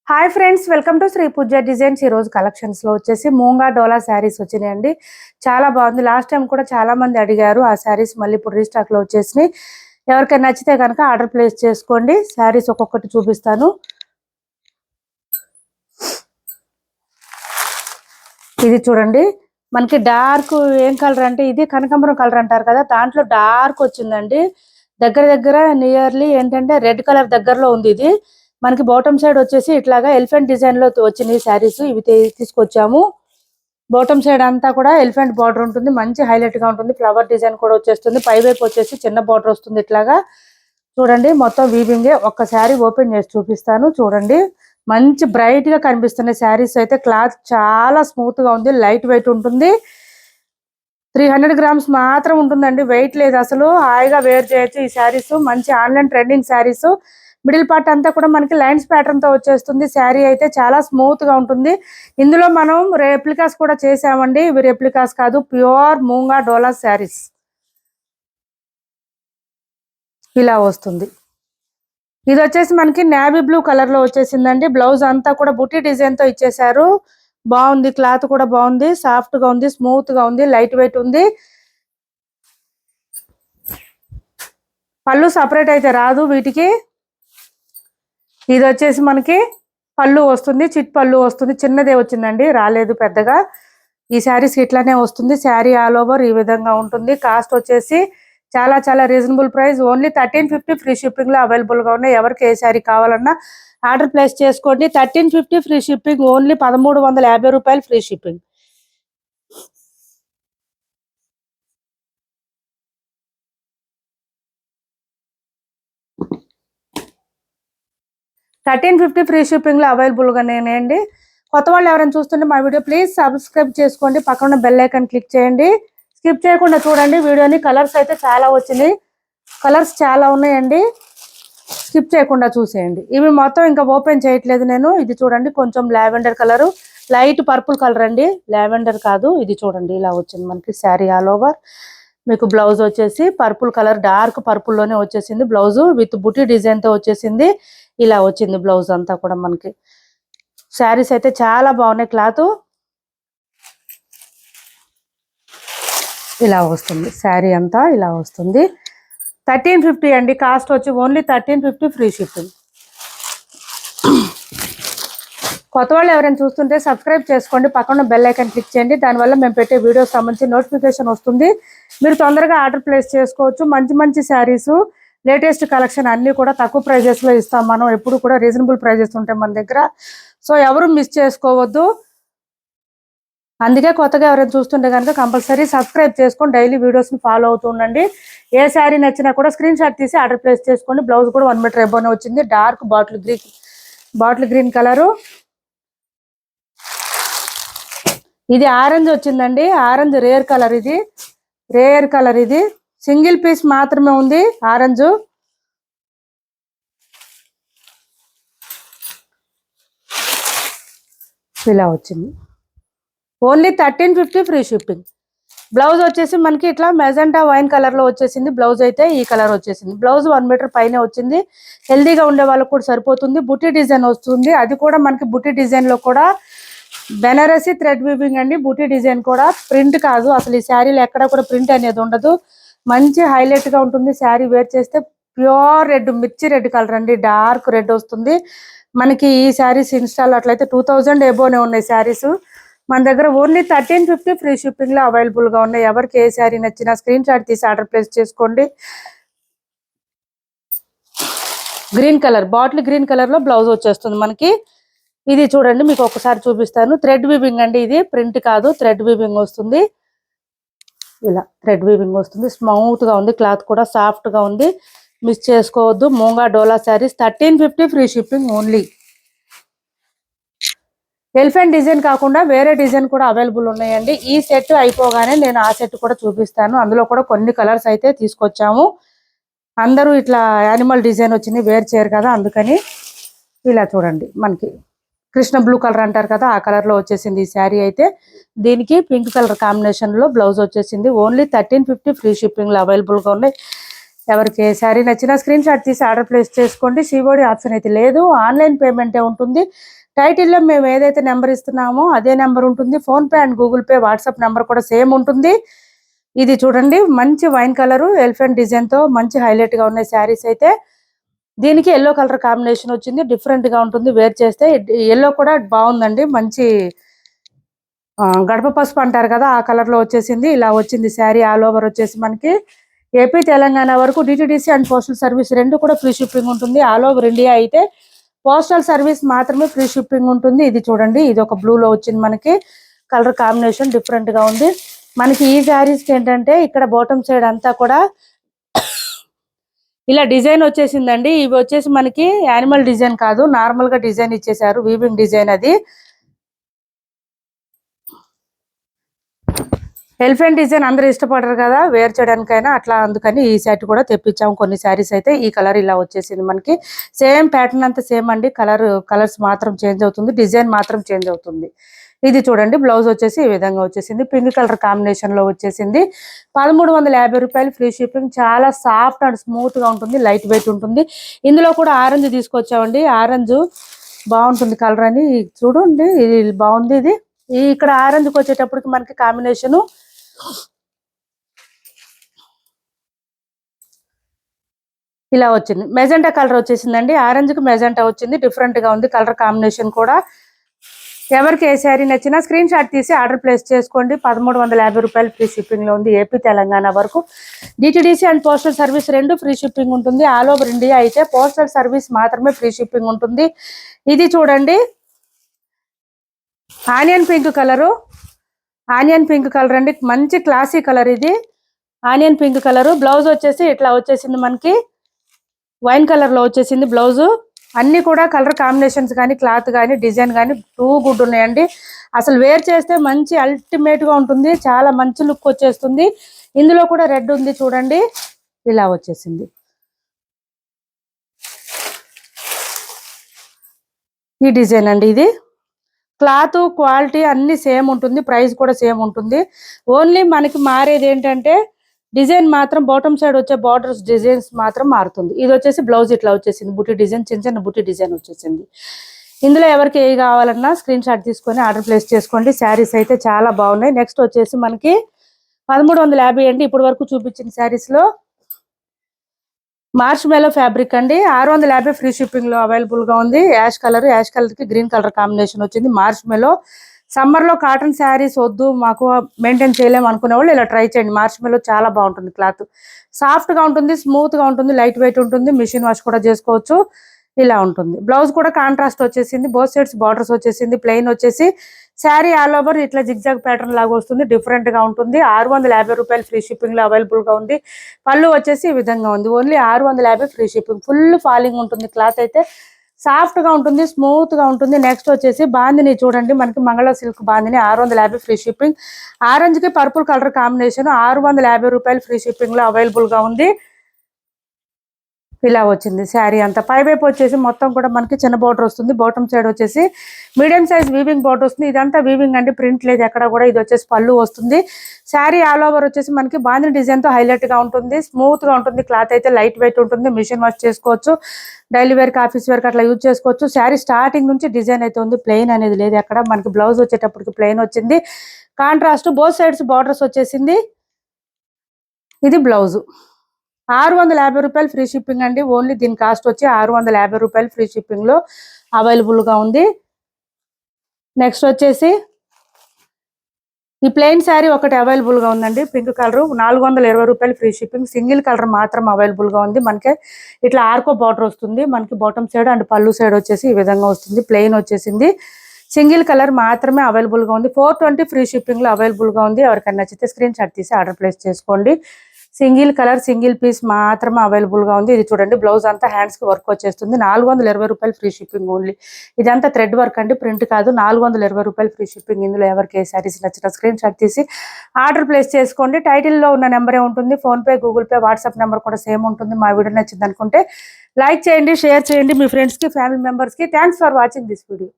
Hi friends, welcome to Shri Pooja designs. ఈ రోజు collections లో వచ్చేసి మూంగా డోలా శారీస్ వచ్చినాయండి. చాలా బాగుంది. లాస్ట్ టైం కూడా చాలా మంది అడిగారు ఆ శారీస్, మళ్ళీ ఇప్పుడు రీస్టాక్ లో వచ్చేసినాయి. ఎవరికైనా నచ్చితే కనుక ఆర్డర్ ప్లేస్ చేసుకోండి. శారీస్ ఒక్కొక్కటి చూపిస్తాను. ఇది చూడండి, మనకి డార్క్ ఏం కలర్ అంటే ఇది కనకాంబరం కలర్ అంటారు కదా, దాంట్లో డార్క్ వచ్చిందండి. దగ్గర దగ్గర నియర్లీ ఏంటంటే రెడ్ కలర్ దగ్గరలో ఉంది. ఇది మనకి బాటమ్ సైడ్ వచ్చేసి ఇట్లాగా ఎలిఫెంట్ డిజైన్ లో వచ్చినాయి శారీస్. ఇవి తీసుకొచ్చాము. బాటమ్ సైడ్ అంతా కూడా ఎలిఫెంట్ బార్డర్ ఉంటుంది, మంచి హైలైట్ గా ఉంటుంది. ఫ్లవర్ డిజైన్ కూడా వచ్చేస్తుంది. పై వైపు వచ్చేసి చిన్న బార్డర్ వస్తుంది. ఇట్లాగా చూడండి, మొత్తం వీవింగే. ఒక్క శారీ ఓపెన్ చేసి చూపిస్తాను. చూడండి, మంచి బ్రైట్ గా కనిపిస్తున్నాయి శారీస్ అయితే. క్లాత్ చాలా స్మూత్ గా ఉంది, లైట్ వెయిట్ ఉంటుంది. 300 గ్రామ్స్ మాత్రం ఉంటుందండి, వెయిట్ లేదు అసలు. హాయిగా వేర్ చేయొచ్చు ఈ శారీస్. మంచి online trending saris. Middle part అంతా కూడా మనకి లైన్స్ ప్యాటర్న్ తో వచ్చేస్తుంది. శారీ అయితే చాలా స్మూత్ గా ఉంటుంది. ఇందులో మనం రెప్లికాస్ కూడా చేసామండి. ఇవి రెప్లికాస్ కాదు, ప్యూర్ మూంగా డోలా శారీస్. ఇలా వస్తుంది. ఇది వచ్చేసి మనకి నేవీ బ్లూ కలర్ లో వచ్చేసిందండి. బ్లౌజ్ అంతా కూడా బుటీ డిజైన్ తో ఇచ్చేసారు. బాగుంది, క్లాత్ కూడా బాగుంది, సాఫ్ట్ గా ఉంది, స్మూత్ గా ఉంది, లైట్ వెయిట్ ఉంది. పళ్ళు సపరేట్ అయితే రాదు వీటికి. ఇది వచ్చేసి మనకి పళ్ళు వస్తుంది, చిట్ పళ్ళు వస్తుంది. చిన్నదే వచ్చిందండి, రాలేదు పెద్దగా. ఈ శారీస్ ఇట్లానే వస్తుంది. శారీ ఆల్ ఓవర్ ఈ విధంగా ఉంటుంది. కాస్ట్ వచ్చేసి చాలా చాలా reasonable price. Only 1350 free shipping లో అవైలబుల్ గా ఉన్నాయి. ఎవరికి ఏ శారీ కావాలన్నా ఆర్డర్ ప్లేస్ చేసుకోండి. 1350 ఫ్రీ షిప్పింగ్, ఓన్లీ 1350 రూపాయలు ఫ్రీ షిప్పింగ్. $1350 ఫ్రీ షిప్పింగ్ లో అవైలబుల్ గా నేనండి. కొత్త వాళ్ళు ఎవరైనా చూస్తుంటే మా వీడియో ప్లీజ్ సబ్స్క్రైబ్ చేసుకోండి. పక్కన బెల్ ఐకాన్ క్లిక్ చేయండి. స్కిప్ చేయకుండా చూడండి వీడియోని. కలర్స్ అయితే చాలా వచ్చినాయి, కలర్స్ చాలా ఉన్నాయండి. స్కిప్ చేయకుండా చూసేయండి. ఇవి మొత్తం ఇంకా ఓపెన్ చేయట్లేదు నేను. ఇది చూడండి, కొంచెం lavender colour, light purple colour అండి, లావెండర్ కాదు. ఇది చూడండి, ఇలా వచ్చింది మనకి శారీ ఆల్ ఓవర్. మీకు బ్లౌజ్ వచ్చేసి పర్పుల్ కలర్, డార్క్ పర్పుల్ లోనే వచ్చేసింది. బ్లౌజ్ విత్ బుటీ డిజైన్ తో వచ్చేసింది. ఇలా వచ్చింది బ్లౌజ్ అంతా కూడా మనకి. శారీస్ అయితే చాలా బాగున్నాయి. క్లాత్ ఇలా వస్తుంది. శారీ అంతా ఇలా వస్తుంది. 1350 అండి కాస్ట్ వచ్చి. Only 1350 free shipping. కొత్త వాళ్ళు ఎవరైనా చూస్తుంటే సబ్స్క్రైబ్ చేసుకోండి. పక్కన బెల్ ఐకాన్ క్లిక్ చేయండి. దానివల్ల మేము పెట్టే వీడియోస్ సంబంధించి నోటిఫికేషన్ వస్తుంది. మీరు తొందరగా ఆర్డర్ ప్లేస్ చేసుకోవచ్చు. మంచి మంచి శారీస్, లేటెస్ట్ కలెక్షన్ అన్ని కూడా తక్కువ ప్రైజెస్ లో ఇస్తాం. మనం ఎప్పుడు కూడా రీజనబుల్ ప్రైజెస్ ఉంటాయి మన దగ్గర. సో ఎవరు మిస్ చేసుకోవద్దు. అందుకే కొత్తగా ఎవరైనా చూస్తుంటే కనుక కంపల్సరీ సబ్స్క్రైబ్ చేసుకొని డైలీ వీడియోస్ని ఫాలో అవుతూ ఉండండి. ఏ శారీ నచ్చినా కూడా స్క్రీన్ షాట్ తీసి ఆర్డర్ ప్లేస్ చేసుకోండి. బ్లౌజ్ కూడా 1 మీటర్ ఎబోనే వచ్చింది. Dark bottle green colour. ఇది ఆరెంజ్ వచ్చిందండి, ఆరెంజ్ రేర్ కలర్. ఇది రేర్ కలర్, ఇది సింగిల్ పీస్ మాత్రమే ఉంది ఆరెంజ్. ఇలా వచ్చింది. Only 1350 free shipping. బ్లౌజ్ వచ్చేసి మనకి ఇట్లా మెజెంటా వైన్ కలర్ లో వచ్చేసింది. బ్లౌజ్ అయితే ఈ కలర్ వచ్చేసింది. బ్లౌజ్ 1 మీటర్ పైన వచ్చింది. హెల్దీగా ఉండే వాళ్ళకు కూడా సరిపోతుంది. బుటీ డిజైన్ వస్తుంది. అది కూడా మనకి బుటీ డిజైన్ లో కూడా బెనారసీ థ్రెడ్ వీవింగ్ అండి. బుటీ డిజైన్ కూడా, ప్రింట్ కాదు అసలు. ఈ శారీలో ఎక్కడ కూడా ప్రింట్ అనేది ఉండదు. మంచి హైలైట్ గా ఉంటుంది. శారీ వేర్ చేస్తే ప్యూర్ రెడ్, మిర్చి రెడ్ కలర్ అండి, డార్క్ రెడ్ వస్తుంది మనకి. ఈ శారీస్ ఇన్స్టాల్ అట్లయితే 2000 ఎబోనే ఉన్నాయి శారీస్. మన దగ్గర ఓన్లీ 1350 ఫ్రీ షిప్పింగ్ లో అవైలబుల్ గా ఉన్నాయి. ఎవరికి ఏ శారీ నచ్చినా స్క్రీన్ షాట్ తీసి ఆర్డర్ ప్లేస్ చేసుకోండి. Green colour, bottle green colour లో బ్లౌజ్ వచ్చేస్తుంది మనకి. ఇది చూడండి, మీకు ఒకసారి చూపిస్తాను. థ్రెడ్ వీవింగ్ అండి, ఇది ప్రింట్ కాదు, థ్రెడ్ వీవింగ్ వస్తుంది. ఇలా థ్రెడ్ వీవింగ్ వస్తుంది. స్మూత్ గా ఉంది, క్లాత్ కూడా సాఫ్ట్ గా ఉంది. మిస్ చేసుకోవద్దు. Moonga Dola saris 1350 free shipping only. Elephant design కాకుండా వేరే డిజైన్ కూడా అవైలబుల్ ఉన్నాయండి. ఈ సెట్ అయిపోగానే నేను ఆ సెట్ కూడా చూపిస్తాను. అందులో కూడా కొన్ని కలర్స్ అయితే తీసుకొచ్చాము. అందరూ ఇట్లా యానిమల్ డిజైన్ వచ్చింది వేర్ చేయరు కదా, అందుకని. ఇలా చూడండి, మనకి కృష్ణ బ్లూ కలర్ అంటారు కదా, ఆ కలర్ లో వచ్చేసింది ఈ శారీ అయితే. దీనికి పింక్ కలర్ కాంబినేషన్ లో బ్లౌజ్ వచ్చేసింది. ఓన్లీ 1350 ఫ్రీ షిప్పింగ్ లో అవైలబుల్ గా ఉన్నాయి. ఎవరికి ఏ శారీ నచ్చినా స్క్రీన్ షాట్ తీసి ఆర్డర్ ప్లేస్ చేసుకోండి. సిఓడి ఆప్షన్ అయితే లేదు, ఆన్లైన్ పేమెంటే ఉంటుంది. టైటిల్లో మేము ఏదైతే నెంబర్ ఇస్తున్నామో అదే నెంబర్ ఉంటుంది. PhonePe and Google pay WhatsApp number కూడా సేమ్ ఉంటుంది. ఇది చూడండి, మంచి వైన్ కలరు ఎలిఫెంట్ డిజైన్తో మంచి హైలైట్గా ఉన్నాయి శారీస్ అయితే. దీనికి ఎల్లో కలర్ కాంబినేషన్ వచ్చింది, డిఫరెంట్గా ఉంటుంది వేర్ చేస్తే. ఎల్లో కూడా బాగుందండి, మంచి గడప పసుపు అంటారు కదా ఆ కలర్లో వచ్చేసింది. ఇలా వచ్చింది శారీ. ఆల్ ఓవర్ వచ్చేసి మనకి ఏపీ తెలంగాణ వరకు డిటిడిసి అండ్ పోస్టల్ సర్వీస్ రెండు కూడా ఫ్రీ షిప్పింగ్ ఉంటుంది. ఆల్ ఓవర్ ఇండియా అయితే పోస్టల్ సర్వీస్ మాత్రమే ఫ్రీ షిప్పింగ్ ఉంటుంది. ఇది చూడండి, ఇది ఒక బ్లూలో వచ్చింది మనకి. కలర్ కాంబినేషన్ డిఫరెంట్గా ఉంది మనకి. ఈ శారీస్కి ఏంటంటే ఇక్కడ బాటమ్ సైడ్ అంతా కూడా ఇలా డిజైన్ వచ్చేసిందండి. ఇవి వచ్చేసి మనకి యానిమల్ డిజైన్ కాదు, నార్మల్ గా డిజైన్ ఇచ్చేసారు, వీవింగ్ డిజైన్. అది ఎలిఫెంట్ డిజైన్ అందరూ ఇష్టపడరు కదా వేర్ చేయడానికైనా, అట్లా అందుకని ఈ సెట్ కూడా తెప్పించాము. కొన్ని శారీస్ అయితే ఈ కలర్ ఇలా వచ్చేసింది మనకి. సేమ్ ప్యాటర్న్ అంతా సేమ్ అండి, కలర్స్ మాత్రం చేంజ్ అవుతుంది, డిజైన్ మాత్రం చేంజ్ అవుతుంది. ఇది చూడండి, బ్లౌజ్ వచ్చేసి ఈ విధంగా వచ్చేసింది, పింక్ కలర్ కాంబినేషన్ లో వచ్చేసింది. 1350 రూపాయలు ఫ్రీ షిప్పింగ్. చాలా సాఫ్ట్ అండ్ స్మూత్ గా ఉంటుంది, లైట్ వెయిట్ ఉంటుంది. ఇందులో కూడా ఆరెంజ్ తీసుకొచ్చామండి, ఆరెంజ్ బాగుంటుంది కలర్ అని. చూడండి, ఇది బాగుంది. ఇది ఇక్కడ ఆరెంజ్కి వచ్చేటప్పటికి మనకి కాంబినేషన్ ఇలా వచ్చింది, మెజెంటా కలర్ వచ్చేసిందండి. ఆరెంజ్ కి మెజెంటా వచ్చింది, డిఫరెంట్ గా ఉంది కలర్ కాంబినేషన్ కూడా. ఎవరికి ఏ శారీ నచ్చినా స్క్రీన్ షాట్ తీసి ఆర్డర్ ప్లేస్ చేసుకోండి. 1350 రూపాయలు ఫ్రీ షిప్పింగ్ లో ఉంది ఏపీ తెలంగాణ వరకు. డిటిడిసి అండ్ పోస్టల్ సర్వీస్ రెండు ఫ్రీ షిప్పింగ్ ఉంటుంది. ఆల్ ఓవర్ ఇండియా అయితే పోస్టల్ సర్వీస్ మాత్రమే ఫ్రీ షిప్పింగ్ ఉంటుంది. ఇది చూడండి, onion pink colour, onion pink colour అండి, మంచి క్లాసీ కలర్ ఇది. Onion pink colour. బ్లౌజ్ వచ్చేసి ఇట్లా వచ్చేసింది మనకి, వైన్ కలర్ లో వచ్చేసింది బ్లౌజ్. అన్ని కూడా కలర్ కాంబినేషన్స్ కానీ క్లాత్ కానీ డిజైన్ కానీ టూ గుడ్ ఉన్నాయండి. అసలు వేర్ చేస్తే మంచి అల్టిమేట్ గా ఉంటుంది, చాలా మంచి లుక్ వచ్చేస్తుంది. ఇందులో కూడా రెడ్ ఉంది చూడండి, ఇలా వచ్చేసింది. ఈ డిజైన్ అండి, ఇది క్లాత్ క్వాలిటీ అన్ని సేమ్ ఉంటుంది, ప్రైస్ కూడా సేమ్ ఉంటుంది. ఓన్లీ మనకి మారేది ఏంటంటే డిజైన్ మాత్రం బాటమ్ సైడ్ వచ్చే బార్డర్స్ డిజైన్స్ మాత్రం మారుతుంది. ఇది వచ్చేసి బ్లౌజ్ ఇట్లా వచ్చేసింది, బుట్టి డిజైన్, చిన్న చిన్న బుట్టి డిజైన్ వచ్చేసింది. ఇందులో ఎవరికి ఏ కావాలన్నా స్క్రీన్ షాట్ తీసుకొని ఆర్డర్ ప్లేస్ చేసుకోండి. శారీస్ అయితే చాలా బాగున్నాయి. నెక్స్ట్ వచ్చేసి మనకి 1350 అండి. ఇప్పటి వరకు చూపించిన శారీస్ లో మార్చ్ మేలో ఫ్యాబ్రిక్ అండి, 650 ఫ్రీ షిప్పింగ్ లో అవైలబుల్ గా ఉంది. యాష్ కలర్ కి గ్రీన్ కలర్ కాంబినేషన్ వచ్చింది. మార్చ్ మేలో సమ్మర్ లో కాటన్ శారీస్ వద్దు మాకు మెయింటైన్ చేయలేము అనుకునే వాళ్ళు ఇలా ట్రై చేయండి. మార్చ్ మేలో చాలా బాగుంటుంది, క్లాత్ సాఫ్ట్ గా ఉంటుంది, స్మూత్ గా ఉంటుంది, లైట్ వెయిట్ ఉంటుంది, మిషన్ వాష్ కూడా చేసుకోవచ్చు. ఇలా ఉంటుంది. బ్లౌజ్ కూడా కాంట్రాస్ట్ వచ్చేసింది, బోత్ సైడ్స్ బార్డర్స్ వచ్చేసింది. ప్లెయిన్ వచ్చేసి శారీ ఆల్ ఓవర్ ఇట్లా జిగ్జాగ్ ప్యాటర్న్ లాగా వస్తుంది, డిఫరెంట్ గా ఉంటుంది. 650 రూపాయలు ఫ్రీ షిప్పింగ్ లో అవైలబుల్ గా ఉంది. పళ్ళు వచ్చేసి ఈ విధంగా ఉంది, only 650 free shipping. Full falling ఉంటుంది, క్లాత్ అయితే సాఫ్ట్ గా ఉంటుంది, స్మూత్ గా ఉంటుంది. నెక్స్ట్ వచ్చేసి బాందిని చూడండి, మనకి మంగళ silk bandhani 650 free shipping. Orange కి పర్పుల్ కలర్ కాంబినేషన్ 650 రూపాయలు ఫ్రీ షిప్పింగ్ లో అవైలబుల్ గా ఉంది. ఇలా వచ్చింది శారీ అంతా. పై వైపు వచ్చేసి మొత్తం కూడా మనకి చిన్న బోర్డర్ వస్తుంది, బాటమ్ సైడ్ వచ్చేసి మీడియం సైజ్ వీవింగ్ బోర్డర్ వస్తుంది. ఇదంతా వీవింగ్ అండి, ప్రింట్ లేదు ఎక్కడ కూడా. ఇది వచ్చేసి పళ్ళు వస్తుంది. శారీ ఆల్ ఓవర్ వచ్చేసి మనకి బాందిని డిజైన్ తో హైలైట్ గా ఉంటుంది, స్మూత్ గా ఉంటుంది. క్లాత్ అయితే లైట్ వెయిట్ ఉంటుంది, మిషన్ వాష్ చేసుకోవచ్చు, డైలీ వేర్ కి ఆఫీస్ వేర్ కి అట్లా యూజ్ చేసుకోవచ్చు. శారీ స్టార్టింగ్ నుంచి డిజైన్ అయితే ఉంది, ప్లెయిన్ అనేది లేదు ఎక్కడ. మనకి బ్లౌజ్ వచ్చేటప్పటికి ప్లెయిన్ వచ్చింది, కాంట్రాస్ట్ బోత్ సైడ్స్ బార్డర్స్ వచ్చేసింది. ఇది బ్లౌజ్. 650 రూపాయలు ఫ్రీ షిప్పింగ్ అండి. ఓన్లీ దీని కాస్ట్ వచ్చి 650 రూపాయలు ఫ్రీ షిప్పింగ్ లో అవైలబుల్ గా ఉంది. నెక్స్ట్ వచ్చేసి ఈ ప్లెయిన్ శారీ ఒకటి అవైలబుల్ గా ఉందండి, పింక్ కలర్, 420 రూపాయలు ఫ్రీ షిప్పింగ్. సింగిల్ కలర్ మాత్రం అవైలబుల్ గా ఉంది. మనకి ఇట్లా ఆర్కో బార్డర్ వస్తుంది, మనకి బాటమ్ సైడ్ అండ్ పళ్ళు సైడ్ వచ్చేసి ఈ విధంగా వస్తుంది, ప్లెయిన్ వచ్చేసింది. సింగిల్ కలర్ మాత్రమే అవైలబుల్ గా ఉంది. 420 ఫ్రీ షిప్పింగ్ లో అవైలబుల్ గా ఉంది. ఎవరికైనా నచ్చితే స్క్రీన్ షాట్ తీసి ఆర్డర్ ప్లేస్ చేసుకోండి. సింగిల్ కలర్ సింగిల్ పీస్ మాత్రమే అవైలబుల్ గా ఉంది. ఇది చూడండి, బ్లౌజ్ అంతా హ్యాండ్స్ కి వర్క్ వచ్చేస్తుంది. 420 రూపాయలు ఫ్రీ షిప్పింగ్ ఓన్లీ. ఇదంతా థ్రెడ్ వర్క్ అండి, ప్రింట్ కాదు. 420 రూపాయలు ఫ్రీ షిప్పింగ్. ఇందులో ఎవరికి ఏ శారీస్ నచ్చిన స్క్రీన్ షాట్ తీసి ఆర్డర్ ప్లేస్ చేసుకోండి. టైటిల్ లో ఉన్న నెంబరే ఉంటుంది, phone pay Google pay WhatsApp number కూడా సేమ్ ఉంటుంది. మా వీడియో నచ్చింది అనుకుంటే లైక్ చేయండి, షేర్ చేయండి మీ ఫ్రెండ్స్ కి ఫ్యామిలీ మెంబర్స్ కి. Thanks for watching this video.